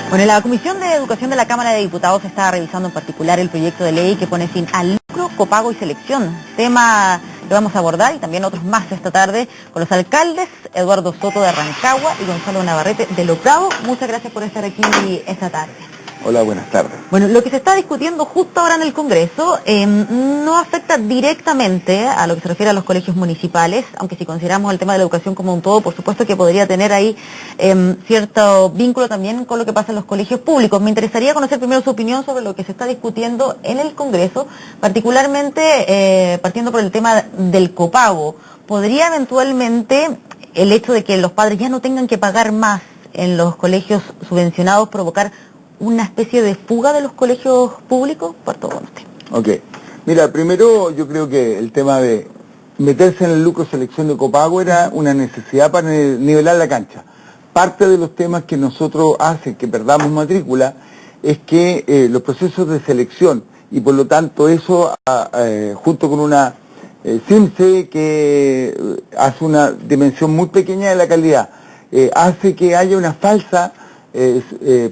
Bueno, la Comisión de Educación de la Cámara de Diputados está revisando en particular el proyecto de ley que pone fin al lucro, copago y selección. Tema que vamos a abordar y también otros más esta tarde con los alcaldes Eduardo Soto de Rancagua y Gonzalo Navarrete de Los Prados. Muchas gracias por estar aquí esta tarde. Hola, buenas tardes. Bueno, lo que se está discutiendo justo ahora en el Congreso no afecta directamente a lo que se refiere a los colegios municipales, aunque si consideramos el tema de la educación como un todo, por supuesto que podría tener ahí cierto vínculo también con lo que pasa en los colegios públicos. Me interesaría conocer primero su opinión sobre lo que se está discutiendo en el Congreso, particularmente partiendo por el tema del copago. ¿Podría eventualmente el hecho de que los padres ya no tengan que pagar más en los colegios subvencionados provocar una especie de fuga de los colegios públicos? Parto con usted. Ok. Mira, primero yo creo que el tema de meterse en el lucro, selección de copago era una necesidad para nivelar la cancha. Parte de los temas que nosotros hacen que perdamos matrícula es que los procesos de selección y por lo tanto eso junto con una CIMSE que hace una dimensión muy pequeña de la calidad, hace que haya una falsa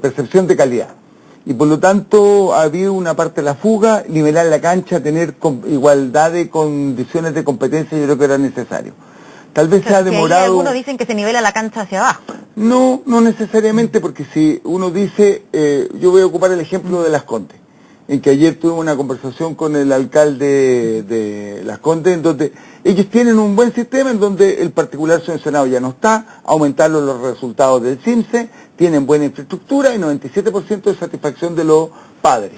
percepción de calidad. Y por lo tanto ha habido una parte de la fuga, nivelar la cancha, tener igualdad de condiciones de competencia, yo creo que era necesario. Tal vez se ha demorado... Algunos dicen que se nivela la cancha hacia abajo. No, no necesariamente, porque si uno dice, yo voy a ocupar el ejemplo de Las Condes, en que ayer tuve una conversación con el alcalde de Las Condes, en donde ellos tienen un buen sistema, en donde el particular subvencionado ya no está, aumentaron los resultados del CIMSE, tienen buena infraestructura y 97% de satisfacción de los padres.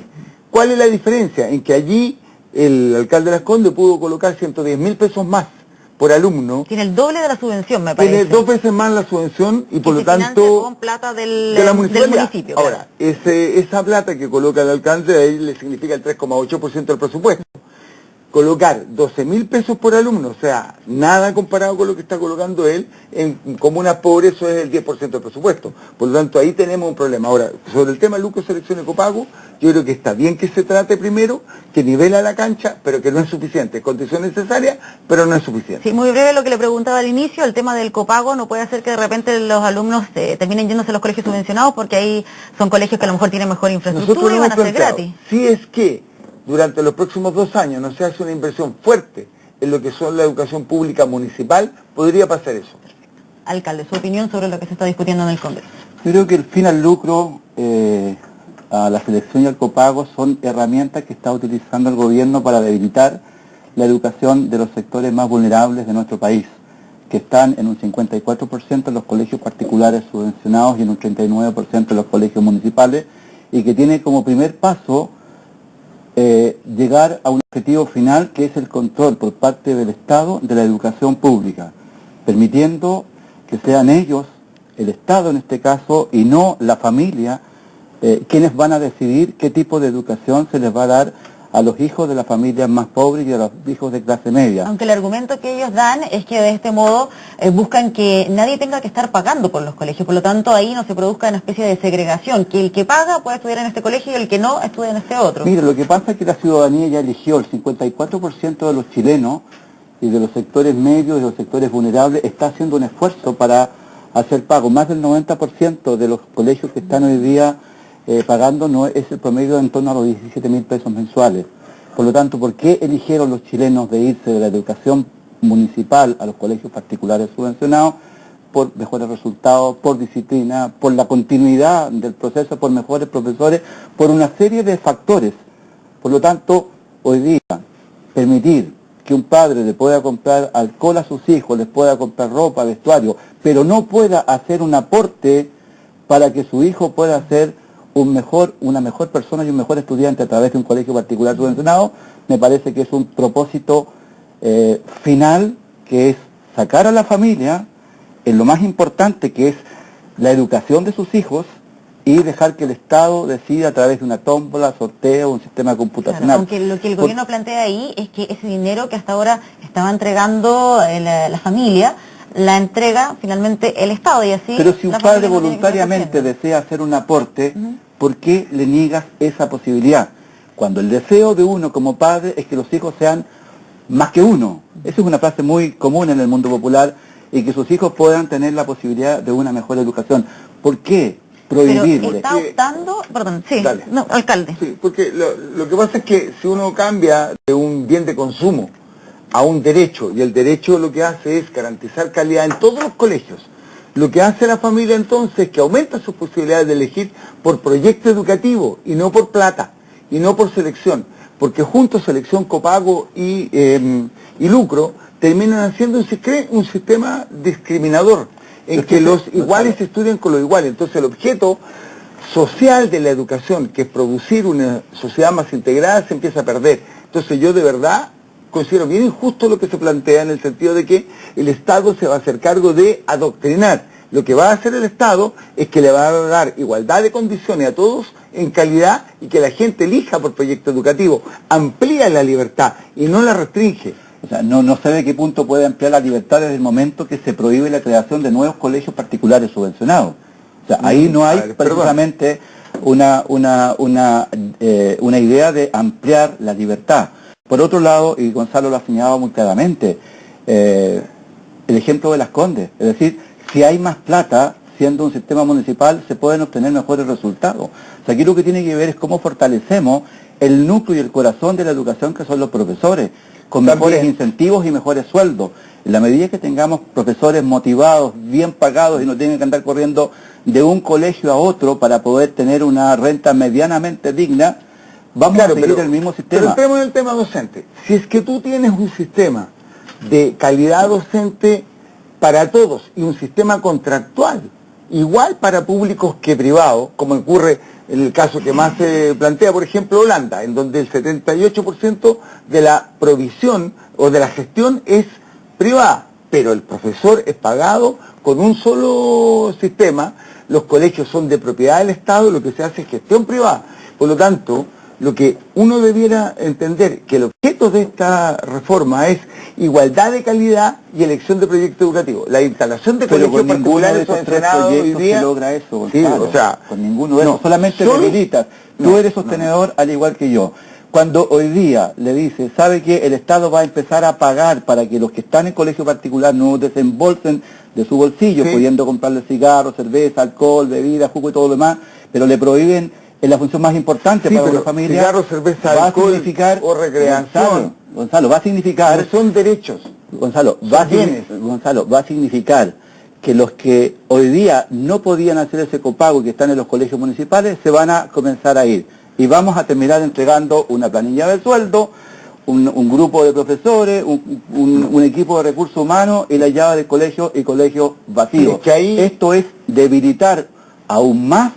¿Cuál es la diferencia? En que allí el alcalde de Las Condes pudo colocar 110.000 pesos más por alumno. Tiene el doble de la subvención, me parece. Tiene 2 veces más la subvención y por lo tanto... con plata del municipio. Claro. Ahora, esa plata que coloca el alcalde, a él le significa el 3,8% del presupuesto. Colocar 12.000 pesos por alumno, o sea, nada comparado con lo que está colocando él, en comunas pobres eso es el 10% del presupuesto. Por lo tanto, ahí tenemos un problema. Ahora, sobre el tema lucro, selección y copago, yo creo que está bien que se trate primero, que nivela la cancha, pero que no es suficiente. Condición necesaria, pero no es suficiente. Sí, muy breve lo que le preguntaba al inicio, el tema del copago no puede hacer que de repente los alumnos terminen yéndose a los colegios subvencionados porque ahí son colegios que a lo mejor tienen mejor infraestructura y van a ser gratis. Si es que durante los próximos 2 años no se hace una inversión fuerte en lo que son la educación pública municipal, podría pasar eso. Alcalde, su opinión sobre lo que se está discutiendo en el Congreso. Yo creo que el fin al lucro, a la selección y al copago son herramientas que está utilizando el gobierno para debilitar la educación de los sectores más vulnerables de nuestro país, que están en un 54% en los colegios particulares subvencionados y en un 39% en los colegios municipales, y que tiene como primer paso llegar a un objetivo final que es el control por parte del Estado de la educación pública, permitiendo que sean ellos, el Estado en este caso, y no la familia, quienes van a decidir qué tipo de educación se les va a dar a los hijos de las familias más pobres y a los hijos de clase media. Aunque el argumento que ellos dan es que de este modo buscan que nadie tenga que estar pagando por los colegios, por lo tanto ahí no se produzca una especie de segregación, que el que paga puede estudiar en este colegio y el que no estudia en este otro. Mira, lo que pasa es que la ciudadanía ya eligió, el 54% de los chilenos y de los sectores medios y de los sectores vulnerables está haciendo un esfuerzo para hacer pago. Más del 90% de los colegios que están hoy día pagando no es el promedio de en torno a los 17.000 pesos mensuales. Por lo tanto, ¿por qué eligieron los chilenos de irse de la educación municipal a los colegios particulares subvencionados? Por mejores resultados, por disciplina, por la continuidad del proceso, por mejores profesores, por una serie de factores. Por lo tanto, hoy día, permitir que un padre le pueda comprar alcohol a sus hijos, les pueda comprar ropa, vestuario, pero no pueda hacer un aporte para que su hijo pueda ser una mejor persona y un mejor estudiante a través de un colegio particular subvencionado, me parece que es un propósito final, que es sacar a la familia en lo más importante, que es la educación de sus hijos, y dejar que el Estado decida a través de una tómbola, sorteo, un sistema computacional. Claro, aunque lo que el gobierno plantea ahí es que ese dinero que hasta ahora estaba entregando la familia, la entrega finalmente el Estado y así... Pero si un padre voluntariamente desea hacer un aporte, ¿por qué le niegas esa posibilidad? Cuando el deseo de uno como padre es que los hijos sean más que uno. Esa es una frase muy común en el mundo popular, y que sus hijos puedan tener la posibilidad de una mejor educación. ¿Por qué prohibirle. Pero está optando, perdón, sí, Dale. no, alcalde. Sí, porque lo que pasa es que si uno cambia de un bien de consumo a un derecho, y el derecho lo que hace es garantizar calidad en todos los colegios, lo que hace la familia entonces es que aumenta sus posibilidades de elegir por proyecto educativo y no por plata, y no por selección, porque juntos selección, copago y lucro terminan haciendo un sistema discriminador, en que los iguales estudian con los iguales. Entonces el objeto social de la educación, que es producir una sociedad más integrada, se empieza a perder. Entonces yo de verdad considero bien injusto lo que se plantea, en el sentido de que el Estado se va a hacer cargo de adoctrinar. Lo que va a hacer el Estado es que le va a dar igualdad de condiciones a todos en calidad, y que la gente elija por proyecto educativo. Amplía la libertad y no la restringe. O sea, no sé de qué punto puede ampliar la libertad desde el momento que se prohíbe la creación de nuevos colegios particulares subvencionados. O sea, ahí no hay precisamente una idea de ampliar la libertad. Por otro lado, y Gonzalo lo ha señalado muy claramente, el ejemplo de Las Condes. Es decir, si hay más plata, siendo un sistema municipal, se pueden obtener mejores resultados. O sea, aquí lo que tiene que ver es cómo fortalecemos el núcleo y el corazón de la educación, que son los profesores, con mejores incentivos y mejores sueldos. En la medida que tengamos profesores motivados, bien pagados, y no tengan que andar corriendo de un colegio a otro para poder tener una renta medianamente digna, vamos a seguir el mismo sistema. Pero entremos en el tema docente. Si es que tú tienes un sistema de calidad docente para todos y un sistema contractual igual para públicos que privados, como ocurre en el caso que más se plantea, por ejemplo, Holanda, en donde el 78% de la provisión o de la gestión es privada, pero el profesor es pagado con un solo sistema, los colegios son de propiedad del Estado, lo que se hace es gestión privada. Por lo tanto, lo que uno debiera entender, que el objeto de esta reforma es igualdad de calidad y elección de proyecto educativo. La instalación de colegios particulares subvencionados hoy día... se logra eso, Gonzalo. Sí, o sea, con ninguno de esos, solamente debilitas. Tú eres sostenedor al igual que yo. Cuando hoy día le dice, ¿sabe qué? El Estado va a empezar a pagar para que los que están en colegio particular no desembolsen de su bolsillo, pudiendo comprarle cigarros, cerveza, alcohol, bebidas, jugo y todo lo demás, pero le prohíben en la función más importante para una familia, cigarros, cerveza, va alcohol, a significar, o recreación. Gonzalo, va a significar... No son derechos. Gonzalo, va a significar que los que hoy día no podían hacer ese copago y que están en los colegios municipales se van a comenzar a ir. Y vamos a terminar entregando una planilla de sueldo, un grupo de profesores, un equipo de recursos humanos y la llave del colegio y colegios vacíos. Esto es debilitar aún más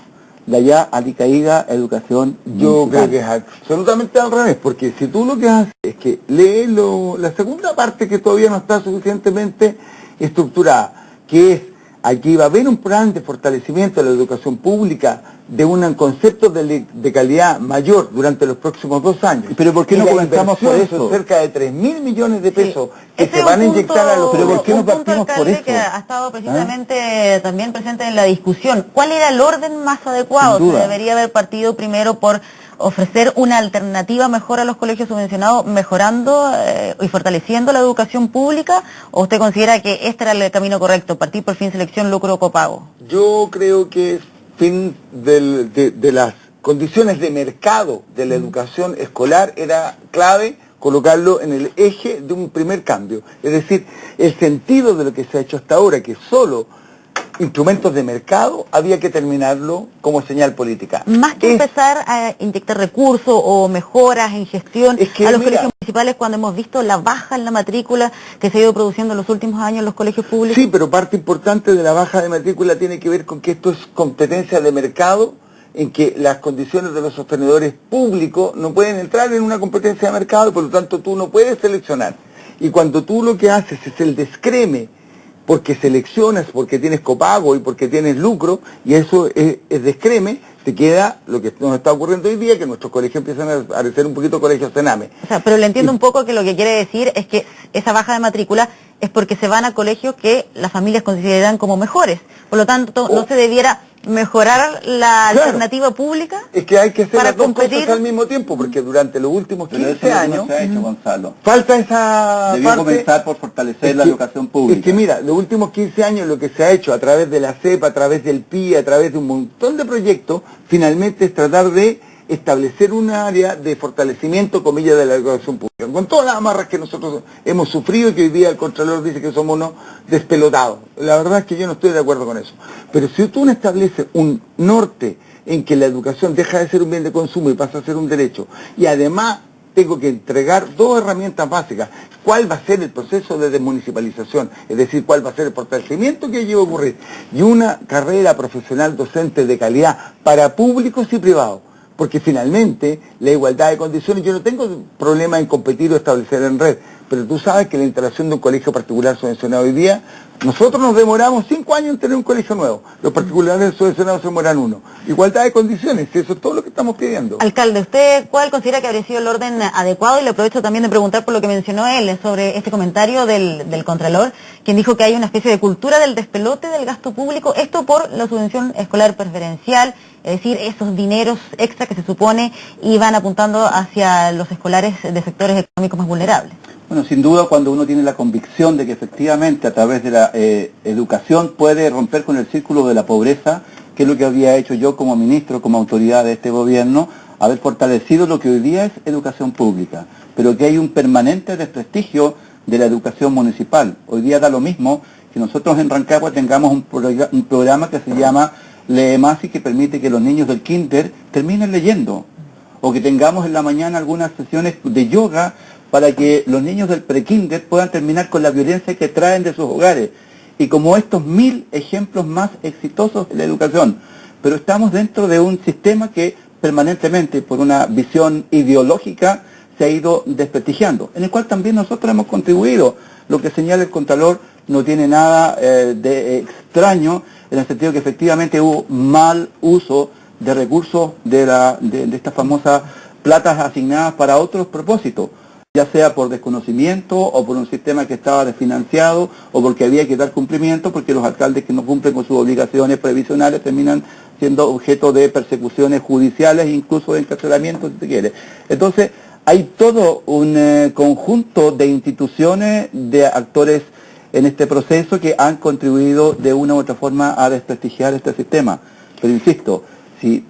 la ya alicaída educación Yo municipal. creo que es absolutamente al revés, porque si tú lo que haces es que lees la segunda parte, que todavía no está suficientemente estructurada, que es, aquí va a haber un plan de fortalecimiento de la educación pública, de un concepto de calidad mayor durante los próximos 2 años. ¿Pero por qué no comenzamos por eso? Cerca de 3.000 millones de pesos que Ese se van a inyectar a los... ¿Pero por qué no partimos por eso? Que ha estado precisamente también presente en la discusión. ¿Cuál era el orden más adecuado? ¿Se debería haber partido primero por ofrecer una alternativa mejor a los colegios subvencionados, mejorando y fortaleciendo la educación pública? ¿O usted considera que este era el camino correcto, partir por fin selección, lucro, copago? Yo creo que fin de las condiciones de mercado de la educación escolar era clave colocarlo en el eje de un primer cambio. Es decir, el sentido de lo que se ha hecho hasta ahora, que solo instrumentos de mercado, había que terminarlo como señal política. Más que empezar a inyectar recursos o mejoras en gestión a los colegios municipales, cuando hemos visto la baja en la matrícula que se ha ido produciendo en los últimos años en los colegios públicos. Sí, pero parte importante de la baja de matrícula tiene que ver con que esto es competencia de mercado, en que las condiciones de los sostenedores públicos no pueden entrar en una competencia de mercado, y por lo tanto tú no puedes seleccionar. Y cuando tú lo que haces es el descreme, porque seleccionas, porque tienes copago y porque tienes lucro, y eso es descreme, te queda lo que nos está ocurriendo hoy día, que nuestros colegios empiezan a parecer un poquito colegios Sename. O sea, pero le entiendo un poco que lo que quiere decir es que esa baja de matrícula es porque se van a colegios que las familias consideran como mejores. Por lo tanto, no se debiera mejorar la alternativa pública. Es que hay que hacer para las dos competir cosas al mismo tiempo, porque durante los últimos Pero 15 eso es lo que años no se ha hecho, Gonzalo. falta esa Debió parte. comenzar por fortalecer Es la que- educación pública. Es que mira, los últimos 15 años lo que se ha hecho a través de la CEP, a través del PI, a través de un montón de proyectos, finalmente es tratar de establecer un área de fortalecimiento, comillas, de la educación pública, con todas las amarras que nosotros hemos sufrido y que hoy día el Contralor dice que somos unos despelotados. La verdad es que yo no estoy de acuerdo con eso. Pero si tú no estableces un norte en que la educación deja de ser un bien de consumo y pasa a ser un derecho, y además tengo que entregar dos herramientas básicas. ¿Cuál va a ser el proceso de desmunicipalización? Es decir, ¿cuál va a ser el fortalecimiento que lleva a ocurrir? Y una carrera profesional docente de calidad para públicos y privados. Porque finalmente la igualdad de condiciones, yo no tengo problema en competir o establecer en red, pero tú sabes que la instalación de un colegio particular subvencionado hoy día, nosotros nos demoramos 5 años en tener un colegio nuevo, los particulares subvencionados se demoran 1. Igualdad de condiciones, eso es todo lo que estamos pidiendo. Alcalde, ¿usted cuál considera que habría sido el orden adecuado? Y le aprovecho también de preguntar por lo que mencionó él sobre este comentario del Contralor, quien dijo que hay una especie de cultura del despelote del gasto público, esto por la subvención escolar preferencial, es decir, esos dineros extra que se supone iban apuntando hacia los escolares de sectores económicos más vulnerables. Bueno, sin duda cuando uno tiene la convicción de que efectivamente a través de la educación puede romper con el círculo de la pobreza, que es lo que había hecho yo como ministro, como autoridad de este gobierno, haber fortalecido lo que hoy día es educación pública, pero que hay un permanente desprestigio de la educación municipal. Hoy día da lo mismo que nosotros en Rancagua tengamos un programa que se llama Lee Más y que permite que los niños del kinder terminen leyendo, o que tengamos en la mañana algunas sesiones de yoga para que los niños del prekinder puedan terminar con la violencia que traen de sus hogares. Y como estos 1000 ejemplos más exitosos de la educación. Pero estamos dentro de un sistema que permanentemente, por una visión ideológica, se ha ido desprestigiando, en el cual también nosotros hemos contribuido. Lo que señala el Contralor no tiene nada de extraño, en el sentido que efectivamente hubo mal uso de recursos de estas famosas platas asignadas para otros propósitos, ya sea por desconocimiento o por un sistema que estaba desfinanciado o porque había que dar cumplimiento, porque los alcaldes que no cumplen con sus obligaciones previsionales terminan siendo objeto de persecuciones judiciales e incluso de encarcelamiento, si se quiere. Entonces, hay todo un conjunto de instituciones, de actores en este proceso que han contribuido de una u otra forma a desprestigiar este sistema. Pero insisto, si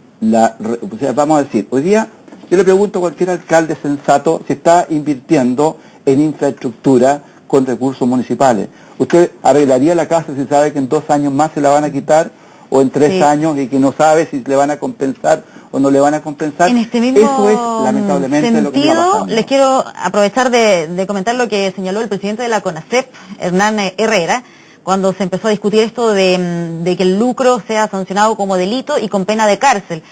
vamos a decir, hoy día yo le pregunto a cualquier alcalde sensato si está invirtiendo en infraestructura con recursos municipales. ¿Usted arreglaría la casa si sabe que en 2 años más se la van a quitar o en 3 años y que no sabe si le van a compensar o no le van a compensar? En este mismo Eso es lamentablemente lo que está pasando. les quiero aprovechar de comentar lo que señaló el presidente de la CONACEP, Hernán Herrera, cuando se empezó a discutir esto de que el lucro sea sancionado como delito y con pena de cárcel.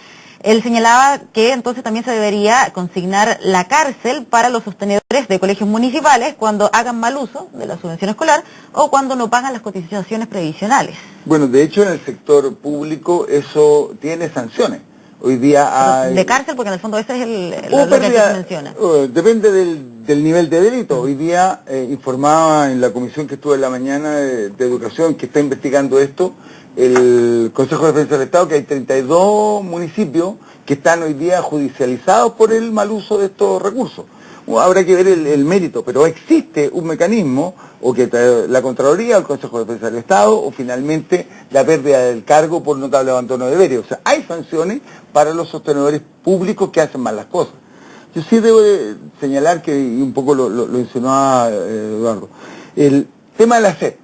Él señalaba que entonces también se debería consignar la cárcel para los sostenedores de colegios municipales cuando hagan mal uso de la subvención escolar o cuando no pagan las cotizaciones previsionales. Bueno, de hecho en el sector público eso tiene sanciones. Hoy día hay... De cárcel, porque en el fondo ese es Hubo lo que pérdida, se menciona. Depende del nivel de delito. Hoy día informaba en la comisión que estuve en la mañana de Educación que está investigando esto, el Consejo de Defensa del Estado, que hay 32 municipios que están hoy día judicializados por el mal uso de estos recursos. Habrá que ver el mérito, pero existe un mecanismo, o que la Contraloría, o el Consejo de Defensa del Estado, o finalmente la pérdida del cargo por notable abandono de deberes. O sea, hay sanciones para los sostenedores públicos que hacen mal las cosas. Yo sí debo de señalar que, y un poco lo insinuaba Eduardo, el tema de la SEP.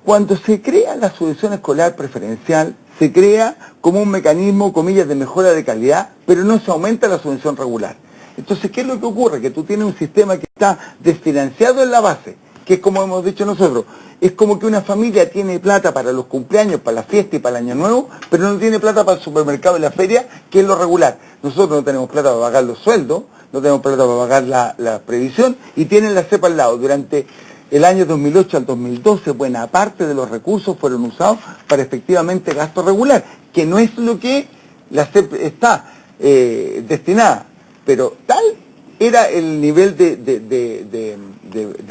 Cuando se crea la subvención escolar preferencial, se crea como un mecanismo, comillas, de mejora de calidad, pero no se aumenta la subvención regular. Entonces, ¿qué es lo que ocurre? Que tú tienes un sistema que está desfinanciado en la base, que es como hemos dicho nosotros, es como que una familia tiene plata para los cumpleaños, para la fiesta y para el año nuevo, pero no tiene plata para el supermercado y la feria, que es lo regular. Nosotros no tenemos plata para pagar los sueldos, no tenemos plata para pagar la previsión, y tienen la CEP al lado. Durante el año 2008 al 2012, buena parte de los recursos fueron usados para efectivamente gasto regular, que no es lo que la CEP está destinada. Pero tal era el nivel de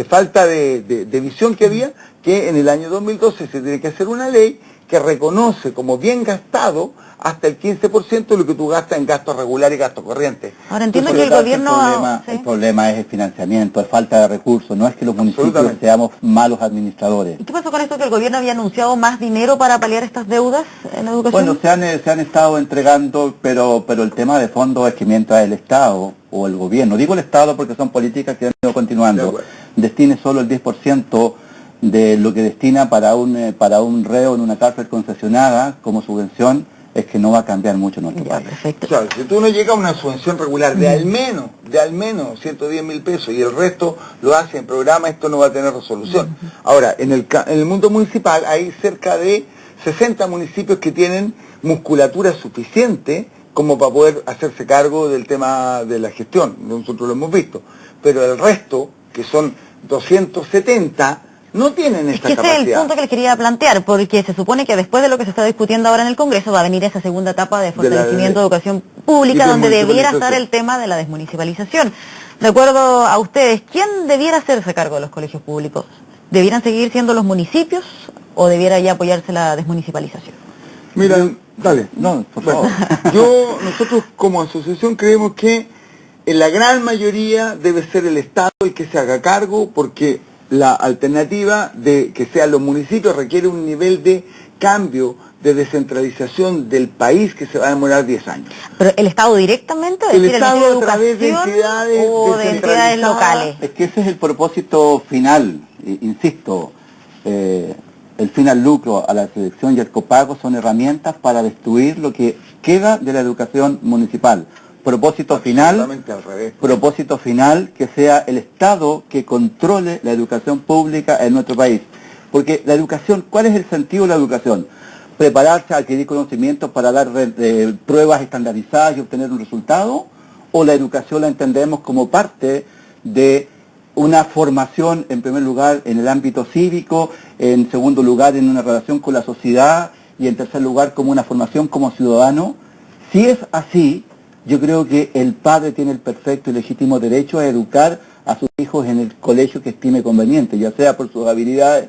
falta de visión que había, que en el año 2012 se tiene que hacer una ley que reconoce como bien gastado hasta el 15% de lo que tú gastas en gastos regulares y gastos corrientes. Ahora entiendo Por que lo el tanto, gobierno... el problema es el financiamiento, es falta de recursos, no es que los municipios seamos malos administradores. ¿Y qué pasó con esto que el gobierno había anunciado más dinero para paliar estas deudas en la educación? Bueno, se han estado entregando, pero el tema de fondo es que mientras el Estado o el gobierno, digo el Estado porque son políticas que han ido continuando, destine solo el 10% de lo que destina para un reo en una cárcel concesionada como subvención, es que no va a cambiar mucho nuestro país. Perfecto. O sea, si tú no llegas a una subvención regular de al menos 110.000 pesos y el resto lo hace en programa, esto no va a tener resolución. Ahora, en el mundo municipal hay cerca de 60 municipios que tienen musculatura suficiente como para poder hacerse cargo del tema de la gestión. Nosotros lo hemos visto. Pero el resto, que son 270, no tienen esta capacidad. Ese es el punto que les quería plantear, porque se supone que después de lo que se está discutiendo ahora en el Congreso va a venir esa segunda etapa de fortalecimiento de educación pública, donde debiera estar el tema de la desmunicipalización. De acuerdo a ustedes, ¿quién debiera hacerse cargo de los colegios públicos? ¿Debieran seguir siendo los municipios o debiera ya apoyarse la desmunicipalización? Mira, dale. No, por favor. Nosotros como asociación creemos que en la gran mayoría debe ser el Estado el que se haga cargo, porque la alternativa de que sean los municipios requiere un nivel de cambio, de descentralización del país que se va a demorar 10 años. ¿Pero el Estado directamente? El Estado a través de entidades o de entidades locales. Es que ese es el propósito final, insisto, el fin al lucro, a la selección y el copago son herramientas para destruir lo que queda de la educación municipal. Propósito final que sea el Estado que controle la educación pública en nuestro país. Porque la educación, ¿cuál es el sentido de la educación? ¿Prepararse a adquirir conocimientos para dar pruebas estandarizadas y obtener un resultado? ¿O la educación la entendemos como parte de una formación, en primer lugar, en el ámbito cívico, en segundo lugar, en una relación con la sociedad y en tercer lugar, como una formación como ciudadano? Si es así, yo creo que el padre tiene el perfecto y legítimo derecho a educar a sus hijos en el colegio que estime conveniente, ya sea por sus habilidades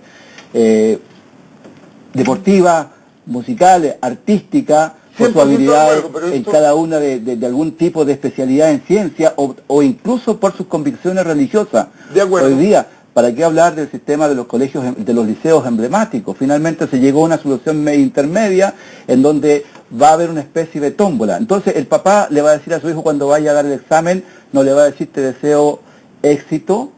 deportivas, musicales, artísticas, por sus habilidades en cada una de algún tipo de especialidad en ciencia o incluso por sus convicciones religiosas. De acuerdo. Hoy día, ¿para qué hablar del sistema de los colegios, de los liceos emblemáticos? Finalmente se llegó a una solución intermedia en donde va a haber una especie de tómbola. Entonces el papá le va a decir a su hijo cuando vaya a dar el examen, no le va a decir te deseo éxito,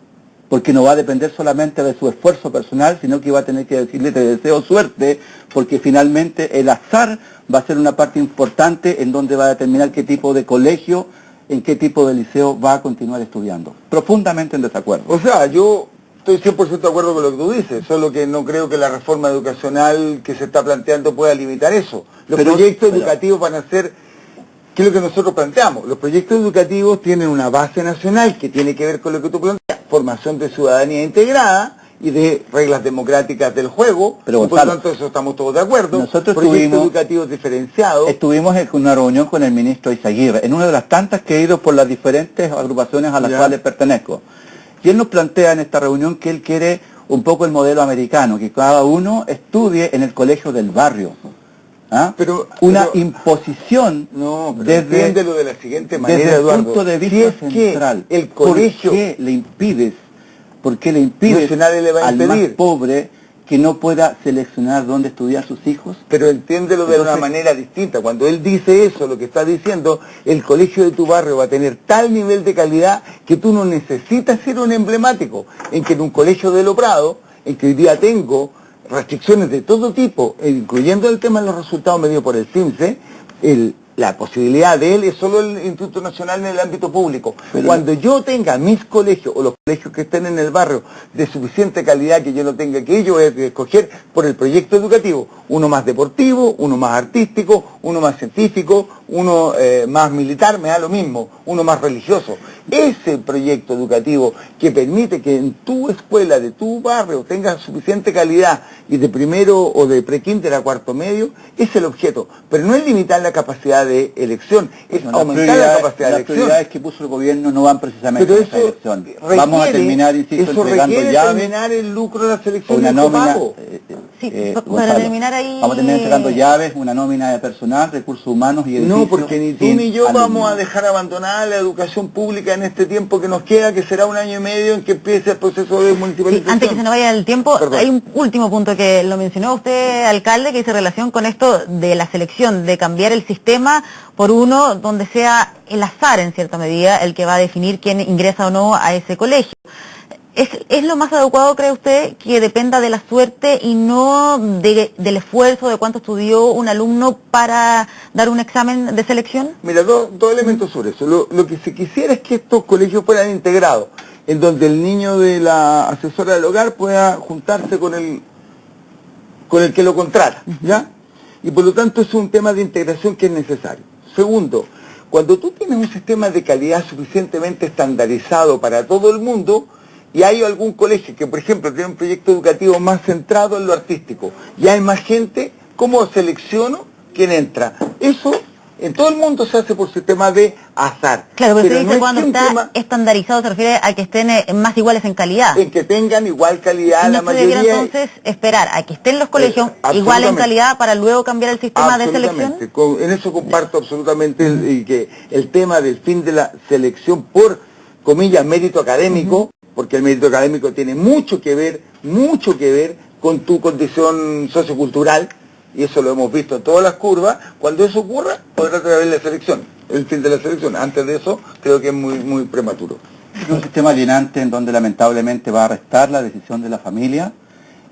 porque no va a depender solamente de su esfuerzo personal, sino que va a tener que decirle te deseo suerte, porque finalmente el azar va a ser una parte importante en donde va a determinar qué tipo de colegio, en qué tipo de liceo va a continuar estudiando. Profundamente en desacuerdo. O sea, yo estoy 100% de acuerdo con lo que tú dices, solo que no creo que la reforma educacional que se está planteando pueda limitar eso. Los proyectos educativos van a ser, ¿qué es lo que nosotros planteamos? Los proyectos educativos tienen una base nacional que tiene que ver con lo que tú planteas, formación de ciudadanía integrada y de reglas democráticas del juego, pero y por lo tanto eso estamos todos de acuerdo. Nosotros proyectos educativos diferenciados. Estuvimos en una reunión con el ministro Izaguirre, en una de las tantas que he ido por las diferentes agrupaciones a las cuales pertenezco. Y él nos plantea en esta reunión que él quiere un poco el modelo americano, que cada uno estudie en el colegio del barrio. ¿Ah? Una imposición entiéndelo de la siguiente manera, desde el Eduardo, punto de vista central. El colegio, ¿por qué le impides nadie le va a al impedir más pobre que no pueda seleccionar dónde estudiar sus hijos? Pero entiéndelo de una manera distinta. Cuando él dice eso, lo que está diciendo, el colegio de tu barrio va a tener tal nivel de calidad que tú no necesitas ser un emblemático. En que en un colegio de Loprado, en que hoy día tengo restricciones de todo tipo, incluyendo el tema de los resultados medidos por el CIMSE, la posibilidad de él es solo el Instituto Nacional en el ámbito público. Cuando yo tenga mis colegios o los colegios que estén en el barrio de suficiente calidad que yo no tenga que yo voy a escoger por el proyecto educativo, uno más deportivo, uno más artístico, uno más científico, uno más militar, me da lo mismo, uno más religioso. ese proyecto educativo que permite que en tu escuela, de tu barrio, tengas suficiente calidad y de primero o de prekinder a cuarto medio, es el objeto. Pero no es limitar la capacidad de elección, es aumentar la capacidad de elección. Las prioridades que puso el gobierno no van precisamente pero en esa elección. Requiere, vamos a terminar, insisto, eso entregando requiere llaves. terminar el lucro de la selección Una del nómina, copago. Sí, para Gonzalo, terminar ahí... vamos a terminar entregando llaves, una nómina de personal, recursos humanos y edificios. No, porque ni tú ni yo vamos a dejar abandonada la educación pública en este tiempo que nos queda, que será un año y medio en que empiece el proceso de municipalización. Sí, antes que se nos vaya el tiempo, Perdón. hay un último punto que lo mencionó usted, alcalde, que dice relación con esto de la selección, de cambiar el sistema por uno donde sea el azar, en cierta medida, el que va a definir quién ingresa o no a ese colegio. ¿Es lo más adecuado, cree usted, que dependa de la suerte y no del esfuerzo, de cuánto estudió un alumno para dar un examen de selección? Mira, dos elementos sobre eso. Lo que se quisiera es que estos colegios fueran integrados, en donde el niño de la asesora del hogar pueda juntarse con el que lo contrata, ¿ya? Y por lo tanto es un tema de integración que es necesario. Segundo, cuando tú tienes un sistema de calidad suficientemente estandarizado para todo el mundo, y hay algún colegio que, por ejemplo, tiene un proyecto educativo más centrado en lo artístico, y hay más gente, ¿cómo selecciono quién entra? Eso en todo el mundo se hace por sistema de azar. Claro, pero usted no dice es cuando siempre está estandarizado se refiere a que estén más iguales en calidad. en que tengan igual calidad la ¿No se debiera mayoría. entonces esperar a que estén los colegios igual en absolutamente. calidad para luego cambiar el sistema de selección? En eso comparto absolutamente que el tema del fin de la selección por, comillas, mérito académico, porque el mérito académico tiene mucho que ver con tu condición sociocultural, y eso lo hemos visto en todas las curvas. Cuando eso ocurra, podrá haber la selección, el fin de la selección. Antes de eso, creo que es muy prematuro. Es un sistema alienante en donde lamentablemente va a restar la decisión de la familia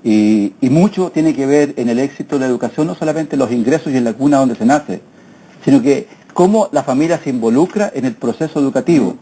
y mucho tiene que ver en el éxito de la educación, no solamente los ingresos y en la cuna donde se nace, sino que cómo la familia se involucra en el proceso educativo.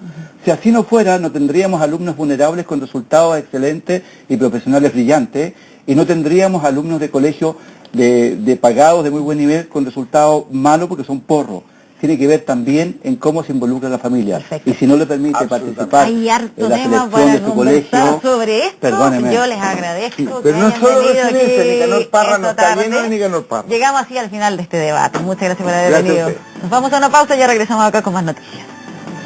Si así no fuera, no tendríamos alumnos vulnerables con resultados excelentes y profesionales brillantes, y no tendríamos alumnos de colegio de pagados de muy buen nivel con resultados malos porque son porros. Tiene que ver también en cómo se involucra la familia. Perfecto. Y si no le permite participar Hay harto en la tema selección para de su conversar colegio, sobre esto. perdóneme. Yo les agradezco. Pero que no hayan solo venido referencia, aquí Nicanor Parra no esta está tarde. lleno de Nicanor Parra. Llegamos así al final de este debate. Muchas gracias por haber Gracias a venido. usted. Nos vamos a una pausa y ya regresamos acá con más noticias.